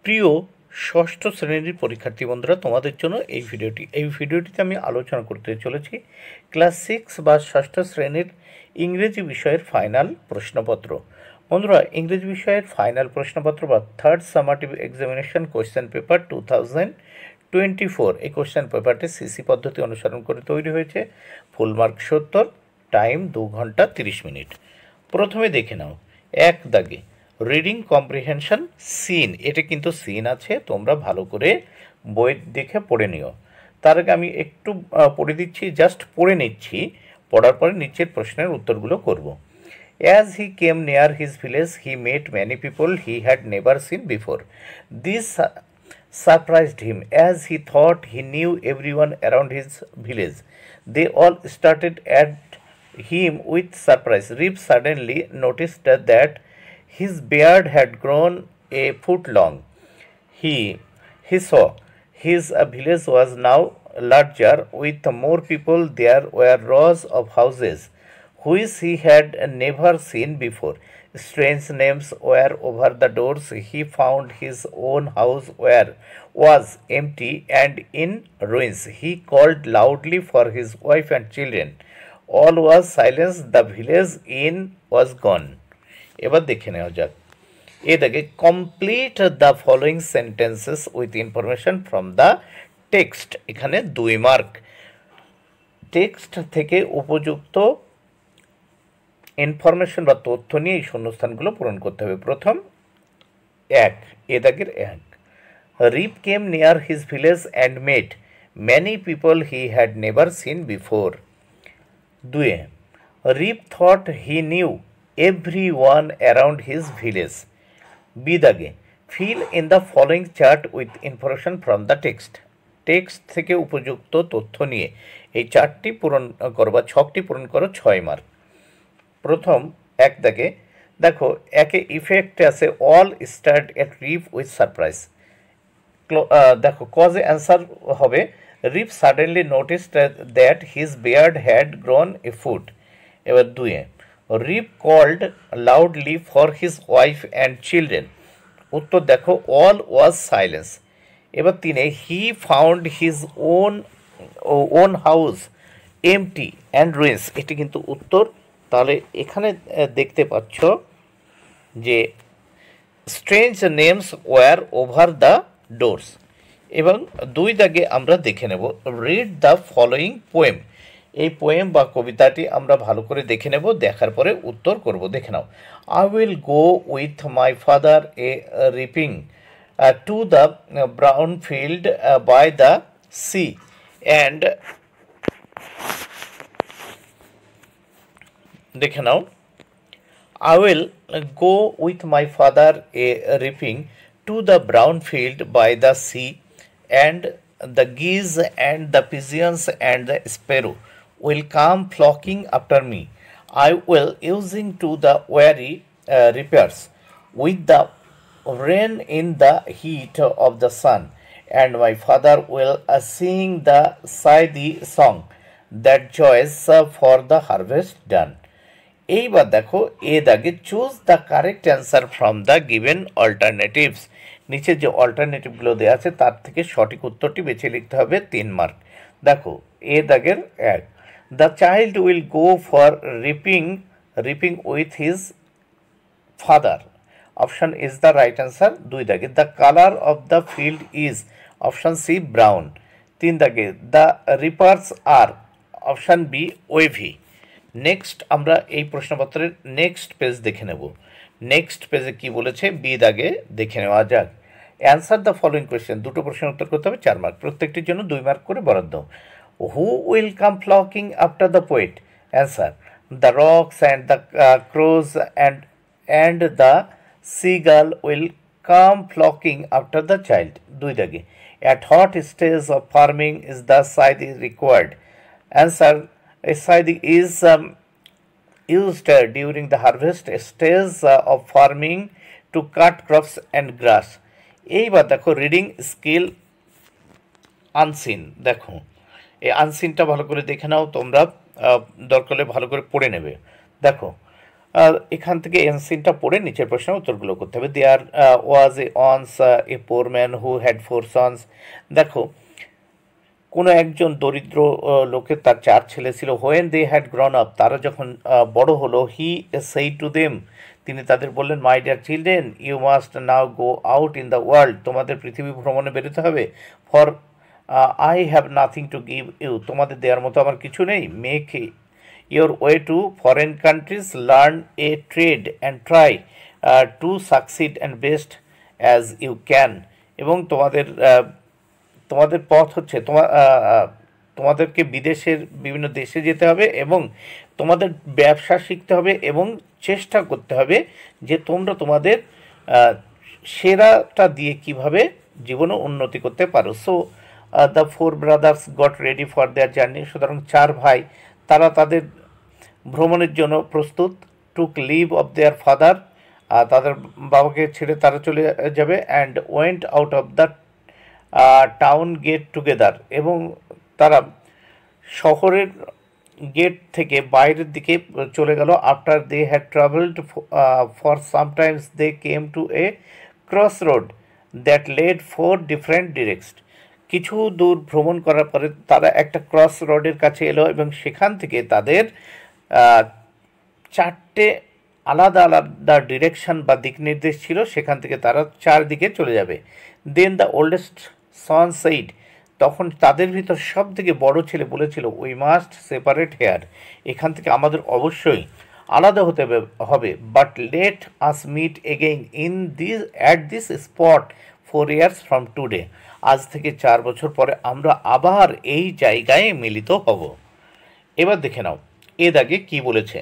প্রিয় ষষ্ঠ শ্রেণীর পরীক্ষার্থী বন্ধুরা, তোমাদের জন্য এই ভিডিওটিতে আমি আলোচনা করতে চলেছি ক্লাস 6 বা ষষ্ঠ শ্রেণীর ইংরেজি বিষয়ের ফাইনাল প্রশ্নপত্র। বন্ধুরা, ইংরেজি বিষয়ের ফাইনাল প্রশ্নপত্র বা third summative examination question paper 2024, এই কোয়েশ্চেন পেপারটি সিসি পদ্ধতি অনুসরণ করে তৈরি হয়েছে। ফুল মার্ক 70, টাইম 2 ঘন্টা 30 মিনিট। প্রথমে দেখে নাও এক দাগে রিডিং কম্প্রিহেনশন সিন, এটা কিন্তু সিন আছে, তোমরা ভালো করে বই দেখে পড়ে নিও। তার আগে আমি একটু পড়ে দিচ্ছি, জাস্ট পড়ে নিচ্ছি, পড়ার পরে নিচের প্রশ্নের উত্তরগুলো করব। As he came near his village, he met many people he had never seen before. This surprised him, as he thought he knew everyone around his village. They all started at him with surprise. Rip suddenly noticed that his beard had grown a foot long. He saw his village was now larger, with more people. There were rows of houses which he had never seen before. Strange names were over the doors. He found his own house was empty and in ruins. He called loudly for his wife and children. All was silence. The village inn was gone. এবার দেখে নেওয়া যাক। এ দেখে complete the following sentences with information from the text. এখানে 2 mark. Text থেকে উপযুক্ত information বা তথ্য নিয়ে এই শূন্যস্থানগুলো পূরণ করতে হবে। প্রথম এক, এ দাগের 1, Rip came near his village and met many people he had never seen before. 2, Rip thought he knew everyone around his village. B দাগে fill in the following chart with information from the text. Text থেকে উপযুক্ত তথ্য নিয়ে এই চারটি পূরণ করো বা ছকটি পূরণ করো, 6 মার্ক। প্রথম এক দাগে দেখো, একে ইফেক্ট আছে all start at Rip with surprise. দেখো কজে অ্যান্সার হবে Rip suddenly noticed that his beard had grown a foot. এবার 2, Rip called loudly for his wife and children. উত্তর দেখো অল ওয়াজ সাইলেন্স। এবার 3, he found his own house empty and ruins, এটি কিন্তু উত্তর। তাহলে এখানে দেখতে পাচ্ছ যে strange names were over the doors. এবং 2 দাগে আমরা দেখে নেব রিড দ্য ফলোয়িং পোয়েম। এই পোয়েম বা কবিতাটি আমরা ভালো করে দেখে নেব, দেখার পরে উত্তর করব। দেখে নাও, I will go with my father a reaping to the brown field by the sea and, দেখে নাও, I will go with my father a reaping to the brown field by the sea, and the geese and the pigeons and the sparrow will come flocking after me. I will using to the weary reapers with the rain in the heat of the sun, and my father will sing the Saidi song that joys for the harvest done. এইবার দেখো এ দাগে choose the correct answer from the given alternatives. নিচে যে অল্টারনেটিভগুলো দেওয়া আছে তার থেকে সঠিক উত্তরটি বেছে লিখতে হবে, 3 মার্ক। দেখো এ দাগের 1, the child will go for reaping with his father, option is the right answer. 2 দাগে the colour of the field is, option C brown. 3 দাগে the reapers are, option B wavy. Next আমরা এই প্রশ্নপত্রের next page দেখে নেব। Next পেজে কি বলেছে, B দাগে দেখে নেওয়া যাক। অ্যান্সার দ্য ফলোয়িং কোয়েশ্চেন, 2টো প্রশ্নের উত্তর করতে হবে, 4 মার্ক। প্রত্যেকটির জন্য 2 মার্ক করে বরাদ্দ। Who will come flocking after the poet, answer the rocks and the crows and the seagull will come flocking after the child. 2 দাগে at what stage of farming is the scythe required, answer Saidi is used during the harvest stage of farming to cut crops and grass. এইবার দেখো reading skill unseen. দেখো এই আনসিনটা ভালো করে দেখে নাও তোমরা, দরকার হলে ভালো করে পড়ে নেবে। দেখো এখান থেকে এনসিনটা পড়ে নিচের প্রশ্নের উত্তরগুলো করতে হবে। There was a once a poor man who had 4 sons. দেখো কোনো একজন দরিদ্র লোকের তার 4 ছেলে ছিল। When they had grown up, তারা যখন বড় হলো, হি সেই টু দেম, তিনি তাদের বললেন, my dear children, you must now go out in the world, তোমাদের পৃথিবী ভ্রমণে বেরোতে হবে। For I have nothing to give you, তোমাদের দেওয়ার মতো আমার কিছু নেই। Make your way to foreign countries, learn a trade and try to succeed and best as you can। এবং তোমাদের পথ হচ্ছে তোমাদেরকে বিদেশের বিভিন্ন দেশে যেতে হবে এবং তোমাদের ব্যবসা শিখতে হবে এবং চেষ্টা করতে হবে যে তোমরা তোমাদের সেরাটা দিয়ে কিভাবে জীবনে উন্নতি করতে পারো। So the 4 brothers got ready for their journey, সুতরাং 4 ভাই তারা তাদের ভ্রমণের জন্য প্রস্তুত। Took leave of their father, তাদের বাবাকে ছেড়ে তারা চলে যাবে। And went out of the town gate together, এবং তারা শহরের গেট থেকে বাইরের দিকে চলে গেল। After they had travelled for sometimes they came to a cross road that led 4 different directs. কিছু দূর ভ্রমণ করার পরে তারা একটা ক্রস রোডের কাছে এলো এবং সেখান থেকে তাদের 4টে আলাদা আলাদা ডিরেকশন বা দিক নির্দেশ ছিল, সেখান থেকে তারা 4 দিকে চলে যাবে। দেন দ্য ওল্ডেস্ট সন সেইড, তখন তাদের ভিতর সব থেকে বড় ছেলে বলেছিল, উই মাস্ট সেপারেট হেয়ার, এখান থেকে আমাদের অবশ্যই আলাদা হতে হবে। But let us meet again in this at this spot 4 years from today, আজ থেকে 4 বছর পরে আমরা আবার এই জায়গায় মিলিত হব। এবার দেখে নাও এ দাগে কি বলেছে।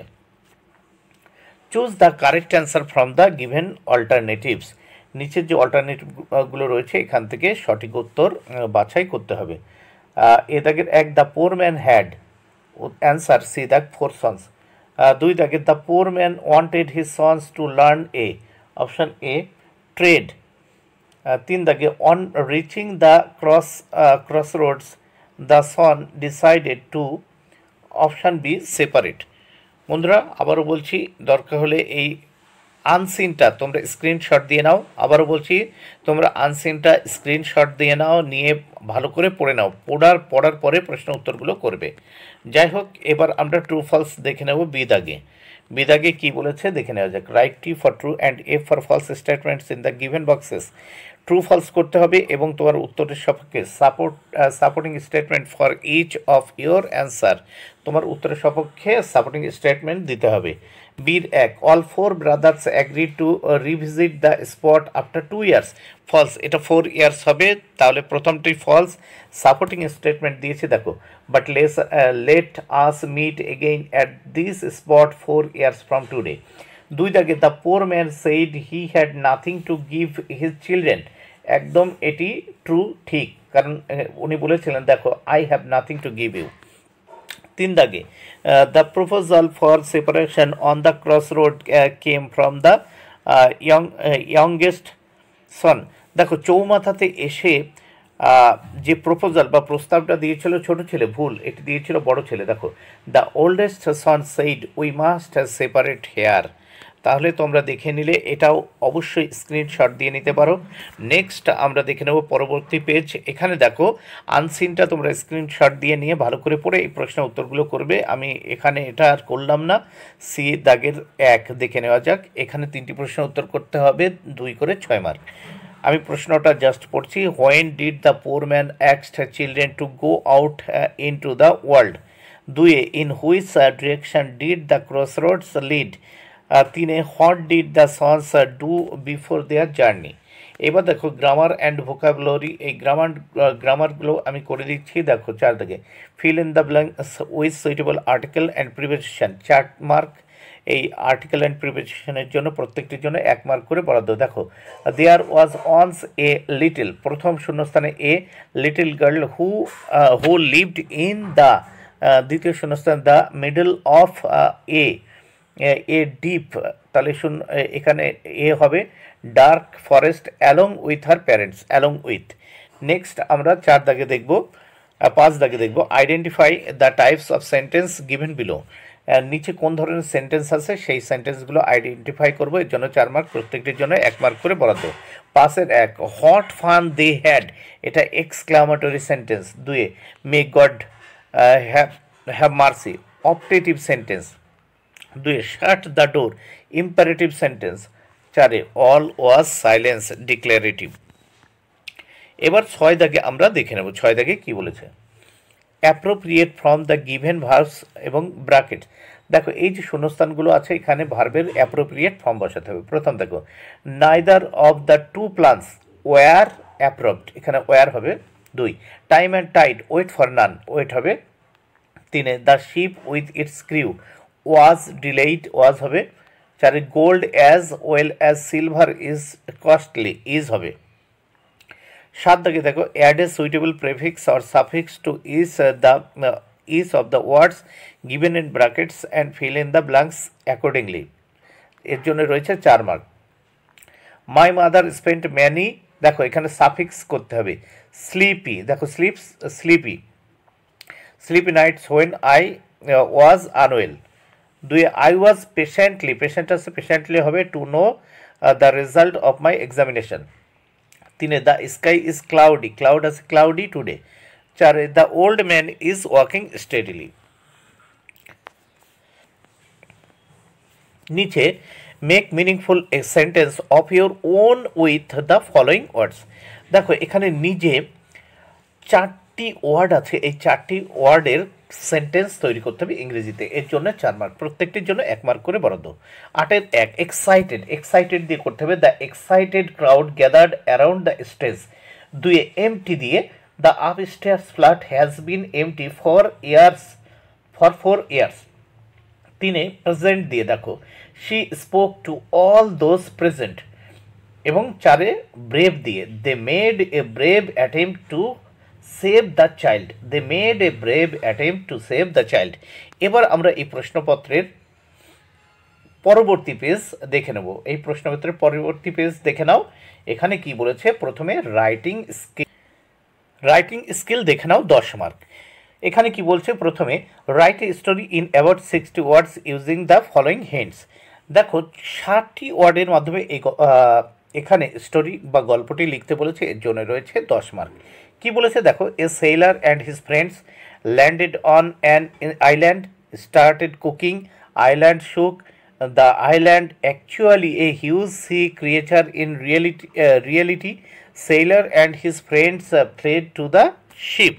Choose the correct answer from the given alternatives, নিচের যে অল্টারনেটিভগুলো রয়েছে এখান থেকে সঠিক উত্তর বাছাই করতে হবে। এ দাগের 1, the poor man had, answer C দাগ 4 সন্স। 2 দাগের the poor man wanted his sons to learn a, option A trade. 3 দাগে on reaching the cross roads the son decided to, option B separate. বন্ধুরা আবারও বলছি, দরকার হলে এই আনসিনটা তোমরা স্ক্রিনশট দিয়ে নাও। আবারও বলছি, তোমরা আনসিনটা স্ক্রিনশট দিয়ে নাও, নিয়ে ভালো করে পড়ে নাও। পড়ার পরে প্রশ্ন উত্তরগুলো করবে। যাই হোক, এবার আমরা ট্রু ফলস দেখে নেব বিদাগে। বিদাগে কি বলেছে দেখে নেওয়া যাক। Write T for true and F for false statements in the given boxes. ট্রু ফলস করতে হবে এবং তোমার উত্তরের সপক্ষে supporting statement for each of your answer, তোমার উত্তরের সপক্ষে সাপোর্টিং স্টেটমেন্ট দিতে হবে। বীর 1, all 4 brothers agree to revisit the spot after 2 years, false. এটা 4 years হবে, তাহলে প্রথমটি ফলস। সাপোর্টিং স্টেটমেন্ট দিয়েছে দেখো, but let us meet again at this spot 4 years from today. 2 দাগে the poor man said he had nothing to give his children, একদম এটি true, ঠিক, কারণ উনি বলেছিলেন দেখো I have nothing to give you. 3 দাগে the proposal for separation on the cross road came from the youngest son, দেখো চৌমাথাতে এসে যে প্রপোজাল বা প্রস্তাবটা দিয়েছিল ছোট ছেলে, ভুল, এটি দিয়েছিল বড় ছেলে। দেখো the oldest son said we must separate here, তাহলে তোমরা দেখে নিলে এটাও অবশ্যই স্ক্রিনশট দিয়ে নিতে পারো। নেক্সট আমরা দেখে নেব পরবর্তী পেজ। এখানে দেখো আনসিনটা তোমরা স্ক্রিনশট দিয়ে নিয়ে ভালো করে পড়ে এই প্রশ্নের উত্তরগুলো করবে। আমি এখানে এটা আর করলাম না। সি দাগের 1 দেখে নেওয়া যাক। এখানে 3টি প্রশ্নের উত্তর করতে হবে, 2 করে 6 মার্ক। আমি প্রশ্নটা জাস্ট পড়ছি। When did the poor man অ্যাক্সড children to go out into the world. 2, in which direction did the cross roads lead. 3, what did the sons do before their journey. এবার দেখো grammar and vocabulary, এই গ্রামারগুলো আমি করে দিচ্ছি। দেখো 4 দাগে feel in the blanks with suitable article and preposition, 4 mark. এই article and প্রিপোজিশনের জন্য প্রত্যেকটির জন্য 1 মার্ক করে বরাদ্দ। দেখো দেয়ার ওয়াজ অনস এ লিটল, প্রথম শূন্যস্থানে a, little girl who lived in the, দ্বিতীয় শূন্যস্থান the middle of a deep, তাহলে এখানে এ হবে dark forest along with her parents, along with. Next আমরা 4 দাগে দেখব, 5 দাগে দেখব identify the types of sentence given below. নিচে কোন ধরনের সেন্টেন্স আছে সেই সেন্টেন্সগুলো আইডেন্টিফাই করব, এর জন্য 4 মার্ক, প্রত্যেকটির জন্য 1 মার্ক করে বরাদ্দ। 5-এর 1 হোয়াট ফান দে হ্যাড, এটা এক্সক্লামেটরি সেন্টেন্স। 2-এ may God have mercy, optative sentence. 2-এ shut the door, imperative sentence. 4-এ অল ওয়াজ সাইলেন্স, ডিক্লারেটিভ। এবার 6 দাগে আমরা দেখে নেব 6 দাগে কি বলেছে। Appropriate from the given verbs এবং ব্র্যাকেট। দেখো এই যে শূন্যস্থানগুলো আছে এখানে ভার্বের অ্যাপ্রোপ্রিয়েট ফর্ম বসাতে হবে। প্রথম দেখো neither of the two plants were approved, এখানে ওয়ার হবে। 2 time and tide wait for none, wait হবে। 3 the ship with its crew was delayed, was হবে। 4 gold as well as silver is costly, is হবে। 7 দাগে দেখো add a suitable prefix or suffix to each of the words given in brackets and fill in the blanks accordingly, এর জন্য রয়েছে 4 mark. My mother spent many, দেখো এখানে suffix করতে হবে। স্লিপি, দেখো sleeps sleepy, sleepy nights when I was unwell. 2 I was patiently, patient আছে patiently হবে to know the result of my examination. 3 the sky is cloudy, cloud আছে cloudy today. 4 the old man is walking steadily. নিচে make meaningful a sentence of your own with the following words. দেখো এখানে নিজে 4টি word আছে, এই 4টি ওয়ার্ডের সেন্টেন্স তৈরি করতে হবে ইংরেজিতে, এর জন্য 4 মার্ক, প্রত্যেকটির জন্য 1 মার্ক করে বরাদ্দ। 8-এর 1 এক্সাইটেড, এক্সাইটেড দিয়ে করতে হবে। The excited crowd gathered around the stage. 2 empty দিয়ে the upstairs flat has been empty for 4 years. 3 present দিয়ে দেখো she spoke to all those present. এবং 4 ব্রেভ দিয়ে they made a brave attempt to save the child, they made a brave attempt to save the child. এবার আমরা এই প্রশ্নপত্রের পরবর্তী page দেখে নেব। এই প্রশ্নপত্রের পরবর্তী পেজ দেখে নাও। এখানে কি বলেছে, প্রথমে রাইটিং স্কিল দেখে নাও 10 মার্ক। এখানে কি বলছে, প্রথমে write a story in about 60 words using the following hints. দেখো 60টি ওয়ার্ডের মাধ্যমে এখানে স্টোরি বা গল্পটি লিখতে বলেছে, এর জন্য রয়েছে 10 মার্ক। কি বলেছে দেখো, a sailor and his friends landed on an island, started cooking, island shook, the island actually a huge sea creature in reality, sailor and his friends fled to the ship.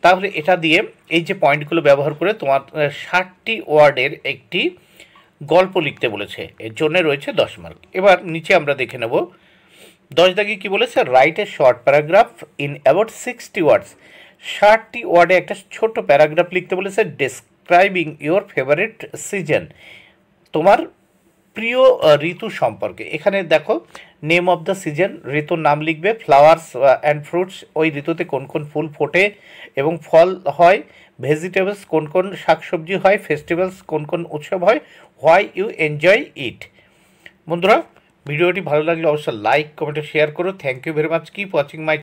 তাহলে এটা দিয়ে এই যে পয়েন্টগুলো ব্যবহার করে তোমার 60টি ওয়ার্ডের একটি গল্প লিখতে বলেছে, এর জন্য রয়েছে 10 মার্ক। এবার নিচে আমরা দেখে নেব 10 দাগে কি বলেছে, write a short paragraph in about 60 ওয়ার্ডস। 60টি ওয়ার্ডে একটা ছোট প্যারাগ্রাফ লিখতে বলেছে। ডেসক্রাইবিং ইউর ফেভারিট সিজন, তোমার প্রিয় ঋতু সম্পর্কে। এখানে দেখো নেম অফ দ্য সিজন, ঋতুর নাম লিখবে। ফ্লাওয়ার্স অ্যান্ড ফ্রুটস, ওই ঋতুতে কোন কোন ফুল ফোটে এবং ফল হয়। ভেজিটেবলস, কোন কোন শাকসবজি হয়। ফেস্টিভ্যালস, কোন কোন উৎসব হয়। Why you enjoy it. বন্ধুরা ভিডিওটি ভালো লাগলে অবশ্যই লাইক কমেন্ট শেয়ার করো। Thank you very much, keep watching my